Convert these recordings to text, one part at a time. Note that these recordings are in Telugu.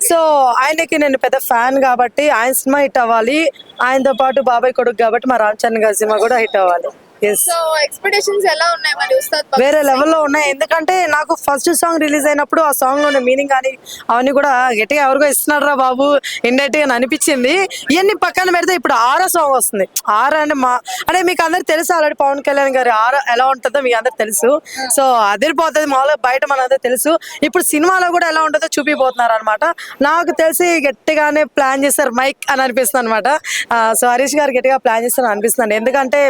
సో ఆయనకి నేను పెద్ద ఫ్యాన్ కాబట్టి ఆయన సినిమా హిట్ అవ్వాలి, ఆయనతో పాటు బాబాయ్ కొడుకు కాబట్టి మా రామ్ చరణ్ గారి సినిమా కూడా హిట్ అవ్వాలి. సో ఎక్స్పెక్టేషన్స్ ఎలా ఉన్నాయి మరి ఉస్తాద్ వేరే లెవెల్లో ఉన్నాయి. ఎందుకంటే నాకు ఫస్ట్ సాంగ్ రిలీజ్ అయినప్పుడు ఆ సాంగ్ లో మీనింగ్ కానీ అవన్నీ కూడా గట్టిగా ఎవరికో ఇస్తున్నాడు రా బాబు ఇండైరెక్ట్ గా అనిపించింది. ఇవన్నీ పక్కన పెడితే ఇప్పుడు ఆరా సాంగ్ వస్తుంది. ఆరా అంటే మీకు అందరికి తెలుసు ఆల్రెడీ పవన్ కళ్యాణ్ గారి ఆరా ఎలా ఉంటుందో మీకు అందరికి తెలుసు. సో అదిరిపోతుంది మామూలుగా బయట మనందరూ తెలుసు. ఇప్పుడు సినిమాలో కూడా ఎలా ఉంటుందో చూపిపోతున్నారు అనమాట. నాకు తెలిసి గట్టిగానే ప్లాన్ చేస్తారు మైక్ అని అనిపిస్తుంది అనమాట. సో హరీష్ గారు గట్టిగా ప్లాన్ చేస్తారు అనిపిస్తుంది. ఎందుకంటే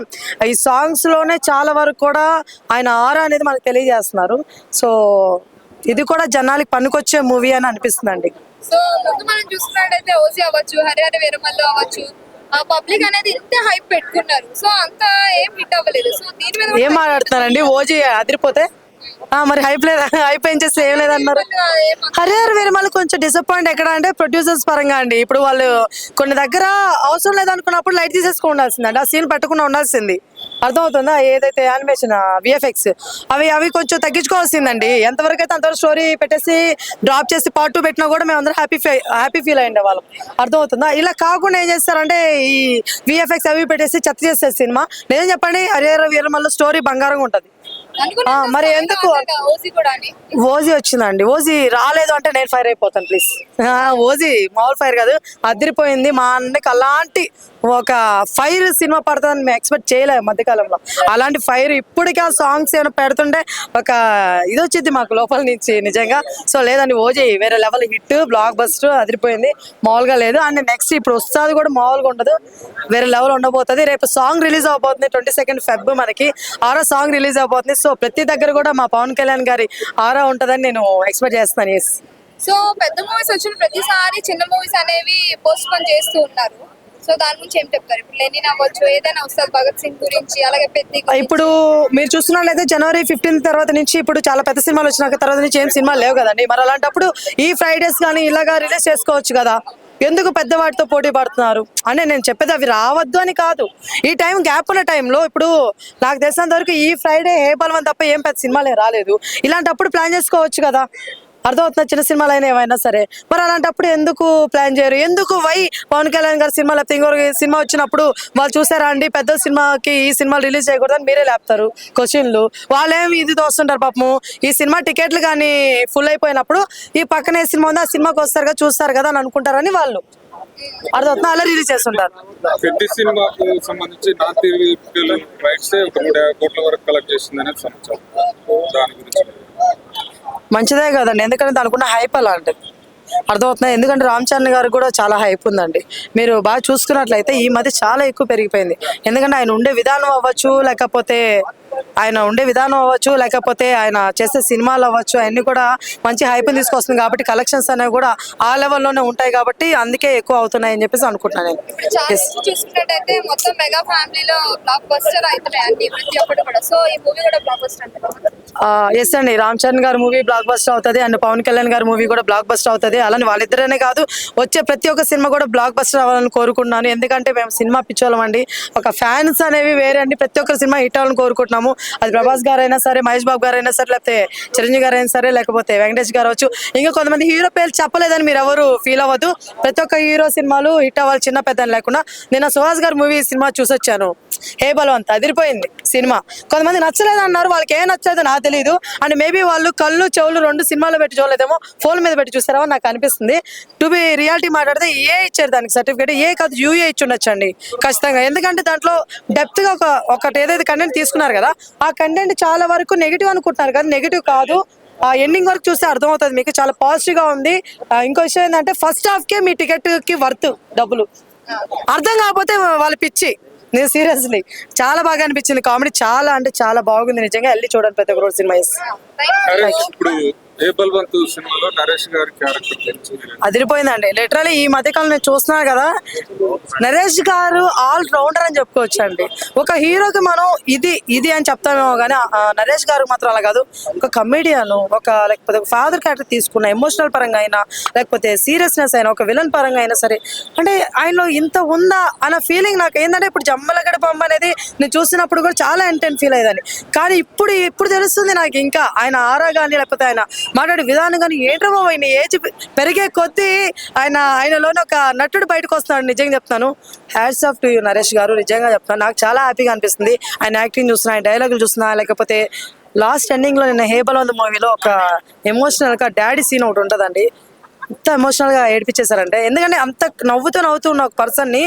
ఈ సాంగ్స్ లోనే చాలా వరకు కూడా ఆయన ఆరా అనేది మనకు తెలియజేస్తున్నారు. సో ఇది కూడా జనాలకి పనికొచ్చే మూవీ అని అనిపిస్తుందండి. సో ముందు మనం చూసుకున్నట్టయితే ఓజీ అవ్వచ్చు, హరిహర వీరమల్లు అవ్వచ్చు, పబ్లిక్ అనేది ఇంత హైప్ పెట్టుకున్నారు. సో అంత ఏం హిట్ అవ్వలేదు. సో దీని మీద ఏం మాట్లాడుతున్నారండి? ఓజీ అదిరిపోతే మరి హైప్ లేదా? హైప్ ఏం చేస్తే ఏం లేదన్నారు. హరిహర వీరమల్లు కొంచెం డిసప్పాయింట్ ఎక్కడ అంటే ప్రొడ్యూసర్స్ పరంగా అండి. ఇప్పుడు వాళ్ళు కొన్ని దగ్గర అవసరం లేదనుకున్నప్పుడు లైట్ తీసేసుకుని ఉండాల్సిందండి, ఆ సీన్ పెట్టకుండా ఉండాల్సింది. అర్థమవుతుందా? ఏదైతే యానిమేషన్ విఎఫ్ఎక్స్ అవి కొంచెం తగ్గించుకోవాల్సిందండి. ఎంతవరకు అయితే అంతవరకు స్టోరీ పెట్టేసి డ్రాప్ చేసి పార్ట్ 2 పెట్టినా కూడా మేము అందరం హ్యాపీ ఫీల్ అయ్యిండే వాళ్ళం. అర్థమవుతుందా? ఇలా కాకుండా ఏం చేస్తారంటే ఈ విఎఫ్ఎక్స్ అవి పెట్టేసి చెత్త చేస్తారు సినిమా. నిజం చెప్పండి, హరిహర వీరమల్లు స్టోరీ బంగారంగా ఉంటుంది. మరి ఎందుకు ఓజీ వచ్చిందండి? ఓజీ రాలేదు అంటే నేను ఫైర్ అయిపోతాను ప్లీజ్. ఓజీ మామూలు ఫైర్ కాదు, అదిరిపోయింది. మా అన్నకి అలాంటి ఒక ఫైర్ సినిమా పడుతుందని మేము ఎక్స్పెక్ట్ చేయలేము మధ్యకాలంలో. అలాంటి ఫైర్ ఇప్పటికీ ఆ సాంగ్స్ ఏమైనా పెడుతుంటే ఒక ఇది వచ్చింది మాకు లోపల నుంచి నిజంగా. సో లేదండి, ఓజీ వేరే లెవెల్ హిట్, బ్లాక్ బస్టర్, అదిరిపోయింది. మామూలుగా లేదు. అండ్ నెక్స్ట్ ఇప్పుడు వస్తుంది కూడా మామూలుగా ఉండదు, వేరే లెవెల్ ఉండబోతుంది. రేపు సాంగ్ రిలీజ్ అవబోతుంది 22 Feb మనకి ఆరా సాంగ్ రిలీజ్ అవబోతుంది. సో ప్రతి దగ్గర కూడా మా పవన్ కళ్యాణ్ గారి ఆరా ఉంటుందని నేను ఎక్స్పెక్ట్ చేస్తున్నాను. ఎస్. సో పెద్ద మూవీస్ వచ్చిన ప్రతిసారి చిన్న మూవీస్ అనేవి పోస్ట్ పోన్ చేస్తూ ఉన్నారు. సో దాని గురించి ఏం చెప్తారు? ఇప్పుడు లెనిన్ అవ్వచ్చు, ఏదైనా వస్తుంది భగత్ సింగ్ గురించి, అలాగే పెద్ద ఇప్పుడు మీరు చూస్తున్నట్లయితే January 15 తర్వాత నుంచి ఇప్పుడు చాలా పెద్ద సినిమాలు వచ్చినాక తర్వాత నుంచి ఏం సినిమాలు లేవు కదండి. మరి అలాంటప్పుడు ఈ ఫ్రైడేస్ కానీ ఇలాగా రిలీజ్ చేసుకోవచ్చు కదా. ఎందుకు పెద్దవాటితో పోటీ పడుతున్నారు అంటే నేను చెప్పేది అవి రావద్దు అని కాదు. ఈ టైం గ్యాప్ ఉన్న టైంలో ఇప్పుడు నాకు తెలిసినంత వరకు ఈ ఫ్రైడే ఏ బలవం తప్ప ఏం పెద్ద సినిమాలు రాలేదు. ఇలాంటప్పుడు ప్లాన్ చేసుకోవచ్చు కదా. అర్థమవుతున్నా? చిన్న సినిమాలు అయినా ఏమైనా సరే. మరి అలాంటప్పుడు ఎందుకు ప్లాన్ చేయరు? ఎందుకు పవన్ కళ్యాణ్ గారి సినిమా లేకపోతే ఇంకొక సినిమా వచ్చినప్పుడు వాళ్ళు చూసారా అండి పెద్ద సినిమాకి ఈ సినిమాలు రిలీజ్ చేయకూడదని మీరే లేపుతారు క్వశ్చన్లు. వాళ్ళేమి ఇది తోస్తుంటారు పాపము. ఈ సినిమా టికెట్లు కానీ ఫుల్ అయిపోయినప్పుడు ఈ పక్కనే సినిమా ఉంది, ఆ సినిమాకి వస్తారు కదా చూస్తారు కదా అని అనుకుంటారని వాళ్ళు అర్థమవుతున్నా అలా రిలీజ్ చేస్తుంటారు. పెద్ద సినిమాకు సంబంధించి నార్త్ రైట్స్ 150 కోట్ల వరకు కలెక్ట్ చేసిందనేది సమాచారం. దాని గురించి మంచిదే కదండి, ఎందుకంటే దానికున్న హైప్ అలాంటిది. అర్థమవుతుంది. ఎందుకంటే రామ్ చరణ్ గారు కూడా చాలా హైప్ ఉందండి. మీరు బాగా చూసుకున్నట్లయితే ఈ మధ్య చాలా ఎక్కువ పెరిగిపోయింది. ఎందుకంటే ఆయన ఉండే విధానం అవ్వచ్చు, లేకపోతే ఆయన చేసే సినిమాలు అవ్వచ్చు, అన్ని కూడా మంచి హైప్ తీసుకొస్తుంది కాబట్టి కలెక్షన్స్ అనేవి కూడా ఆ లెవెల్లోనే ఉంటాయి కాబట్టి అందుకే ఎక్కువ అవుతున్నాయి అని చెప్పేసి అనుకుంటున్నాను నేను. చూసుకున్నట్టయితే మొత్తం మెగా ఫ్యామిలీలో బ్లాక్ బస్టర్ అవుతున్నాయండి ప్రతి ఒక్కటి కూడా. సో ఈ మూవీ కూడా బ్లాక్ బస్టర్ అంటారు. ఎస్ అండి, రామ్ చరణ్ గారి మూవీ బ్లాక్ బస్టర్ అవుతుంది అండ్ పవన్ కళ్యాణ్ గారి మూవీ కూడా బ్లాక్ బస్టర్ అవుతుంది. అలానే వాళ్ళిద్దరనే కాదు, వచ్చే ప్రతి ఒక్క సినిమా కూడా బ్లాక్ బస్టర్ అవ్వాలని కోరుకుంటున్నాను. ఎందుకంటే మేము సినిమా పిచ్చోళ్ళం అండి. ఒక ఫ్యాన్స్ అనేవి వేరే అండి. ప్రతి ఒక్క సినిమా హిట్ అవ్వాలని కోరుకుంటున్నాము. అది ప్రభాస్ గారు అయినా సరే, మహేష్ బాబు గారు అయినా సరే, లేకపోతే చిరంజీవి గారు అయినా సరే, లేకపోతే వెంకటేష్ గారు అవచ్చు. ఇంకా కొంతమంది హీరో పేర్లు చెప్పలేదని మీరు ఎవరు ఫీల్ అవ్వద్దు. ప్రతి ఒక్క హీరో సినిమాలు హిట్ అవ్వాలి, చిన్న పెద్ద లేకుండా. నేను సుహాస్ గారి మూవీ సినిమా చూసొచ్చాను, హే బలవంత్, అదిరిపోయింది సినిమా. కొంతమంది నచ్చలేదు అన్నారు, వాళ్ళకి ఏం నచ్చలేదో నాకు తెలియదు. అండ్ మేబీ వాళ్ళు కళ్ళు చెవులు 2 సినిమాలు పెట్టి చూడలేదేమో, ఫోన్ మీద పెట్టి చూస్తారో నాకు అనిపిస్తుంది. టు బి రియాలిటీ మాట్లాడితే ఏ ఇచ్చారు దానికి సర్టిఫికేట్, ఏ కాదు యూఏ ఇచ్చి ఉండొచ్చండి ఖచ్చితంగా. ఎందుకంటే దాంట్లో డెప్త్ గా ఒకటి ఏదైతే కంటెంట్ తీసుకున్నారు కదా, ఆ కంటెంట్ చాలా వరకు నెగిటివ్ అనుకుంటున్నారు కదా, నెగిటివ్ కాదు. ఆ ఎండింగ్ వరకు చూస్తే అర్థమవుతుంది మీకు, చాలా పాజిటివ్ గా ఉంది. ఇంకో విషయం ఏంటంటే ఫస్ట్ హాఫ్ కే మీ టికెట్ కి వర్త్ డబ్బులు. అర్థం కాకపోతే వాళ్ళ పిచ్చి. నేను సీరియస్లీ చాలా బాగా అనిపించింది. కామెడీ చాలా అంటే చాలా బాగుంది నిజంగా. వెళ్ళి చూడండి ప్రతి ఒక్క సినిమా. ఇప్పుడు ఏ బల్వంత్ సినిమాలో నరేష్ గారి క్యారెక్టర్ అదిరిపోయిందండి. లిటరలీ ఈ మధ్యకాలం నేను చూస్తున్నాను కదా, నరేష్ గారు ఆల్ రౌండర్ అని చెప్పుకోవచ్చు అండి. ఒక హీరోకి మనం ఇది అని చెప్తామేమో కానీ నరేష్ గారు మాత్రం అలా కాదు. ఒక కమెడియన్, లేకపోతే ఒక ఫాదర్ క్యారెక్టర్ తీసుకున్న ఎమోషనల్ పరంగా అయినా, లేకపోతే సీరియస్నెస్ అయినా, ఒక విలన్ పరంగా అయినా సరే, అంటే ఆయనలో ఇంత ఉందా అన్న ఫీలింగ్ నాకు ఏంటంటే ఇప్పుడు జమ్మలగడ బొమ్మ అనేది నేను చూసినప్పుడు కూడా చాలా ఎంటెన్ ఫీల్ అయ్యేదాన్ని. కానీ ఇప్పుడు తెలుస్తుంది నాకు ఇంకా ఆయన ఆరా కానీ, లేకపోతే ఆయన మాట్లాడే విధానం కానీ ఏంట్రా బాబు ఆయన ఏజ్ పెరిగే కొద్దీ ఆయనలోని ఒక నటుడు బయటకు వస్తున్నాడు. నిజంగా చెప్తాను, hats off to you Naresh గారు. నిజంగా చెప్తాను, నాకు చాలా హ్యాపీగా అనిపిస్తుంది ఆయన యాక్టింగ్ చూస్తున్నా, ఆయన డైలాగులు చూస్తున్నా, లేకపోతే లాస్ట్ ఎండింగ్ లో నిన్న హేబలవంద మూవీలో ఒక ఎమోషనల్ గా డాడీ సీన్ ఒకటి ఉంటుందండి. ఎంత ఎమోషనల్ గా ఏడిపించేశారంటే, ఎందుకంటే అంత నవ్వుతూ ఉన్న ఒక పర్సన్ ని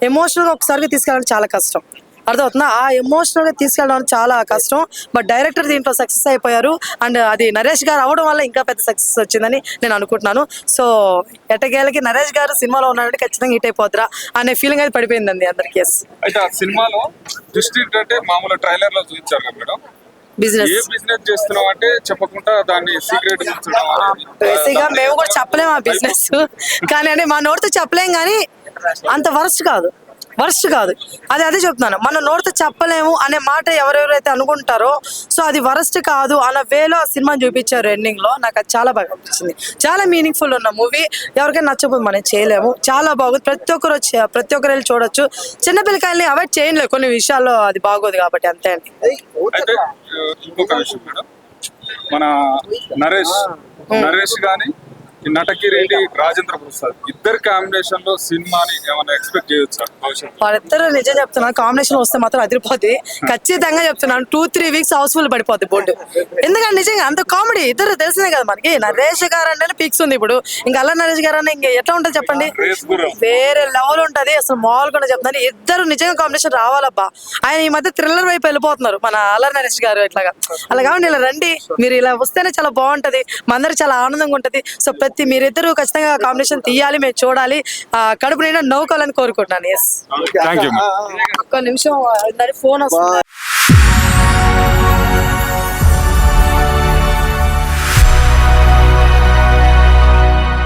ఎమోషనల్ గా ఒకసారిగా తీసుకెళ్ళడం చాలా కష్టం. అర్థమవుతుందా? ఆ ఎమోషనల్ గా తీసుకెళ్ళడం చాలా కష్టం. బట్ డైరెక్టర్ దీంట్లో సక్సెస్ అయిపోయారు. అండ్ అది నరేష్ గారు అవడం వల్ల ఇంకా పెద్ద సక్సెస్ వచ్చిందని నేను అనుకుంటున్నాను. సో ఎట్టకేలకి నరేష్ గారు సినిమాలో ఉన్నాడంటే ఖచ్చితంగా హిట్ అయిపోద్దిరా అనే ఫీలింగ్ అయితే పడిపోయిందండి అందరికి. అయితే ఆ సినిమాలో దృష్టి ఏంటంటే మామూలు ట్రైలర్ లో చూపించారు కదా మేడం, బిజినెస్ ఏ బిజినెస్ చేస్తున్నాం అంటే చెప్పకుండా దాన్ని సీక్రెట్ బేసిక్గా మేము కూడా చెప్పలేము ఆ బిజినెస్, కానీ అంటే మా నోటితో చెప్పలేం, కానీ అంత వరస్ట్ కాదు అదే చెప్తున్నాను. మన నోటితో చెప్పలేము అనే మాట ఎవరెవరైతే అనుకుంటారో, సో అది వరస్ట్ కాదు అన్న వేలో ఆ సినిమాని చూపించారు ఎండింగ్ లో. నాకు అది చాలా బాగా అనిపించింది. చాలా మీనింగ్ఫుల్ ఉన్న మూవీ. ఎవరికైనా నచ్చకపోతే మనం చేయలేము. చాలా బాగుంది. ప్రతి ఒక్కరు వెళ్ళి చూడొచ్చు. చిన్న పిల్లకాయల్ని అవాయిడ్ చేయలేదు కొన్ని విషయాల్లో, అది బాగోదు కాబట్టి అంతే అండి. అయితే ఇంకొక విషయం మేడం, మన నరేష్ గాని ఈ నటకిరీటి రాజేంద్ర ప్రసాద్ ఇద్దరు కాంబినేషన్ లో సినిమాని ఏమైనా ఎక్స్పెక్ట్ చేయొచ్చు భవిష్యత్తు? వాళ్ళిద్దరు నిజం చెప్తున్నాను, కాంబినేషన్ వస్తే మాత్రం అదిరిపోద్ది. ఖచ్చితంగా చెప్తున్నాను, 2-3 వీక్స్ హౌస్ఫుల్ పడిపోద్ది బోర్డు. ఎందుకంటే నిజంగా అంత కామెడీ. ఇద్దరు తెలిసిందే కదా మనకి. నరేష్ గారు అంటే పీక్స్ ఉంది ఇప్పుడు. ఇంకా అల్ల నరేష్ గారు అంటే ఇంకా ఎట్లా ఉంటుంది చెప్పండి, వేరే లెవెల్ ఉంటది. అసలు మామూలుగా చెప్తాను, ఇద్దరు నిజంగా కాంబినేషన్ రావాలబ్బా. ఆయన ఈ మధ్య థ్రిల్లర్ వైపు వెళ్ళిపోతున్నారు మన అల్ల నరేష్ గారు. ఇట్లాగా అలా కావండి, ఇలా రండి, మీరు ఇలా వస్తేనే చాలా బాగుంటది, మా అందరికి చాలా ఆనందంగా ఉంటది. సో మీరిద్దరు ఖచ్చితంగా కాంబినేషన్ తీయాలి, మేము చూడాలి, కడుపు నిండా నవ్వుకోవాలని కోరుకుంటున్నాను. Yes, thank you. ఒక్క నిమిషం ఫోన్ వస్తుంది.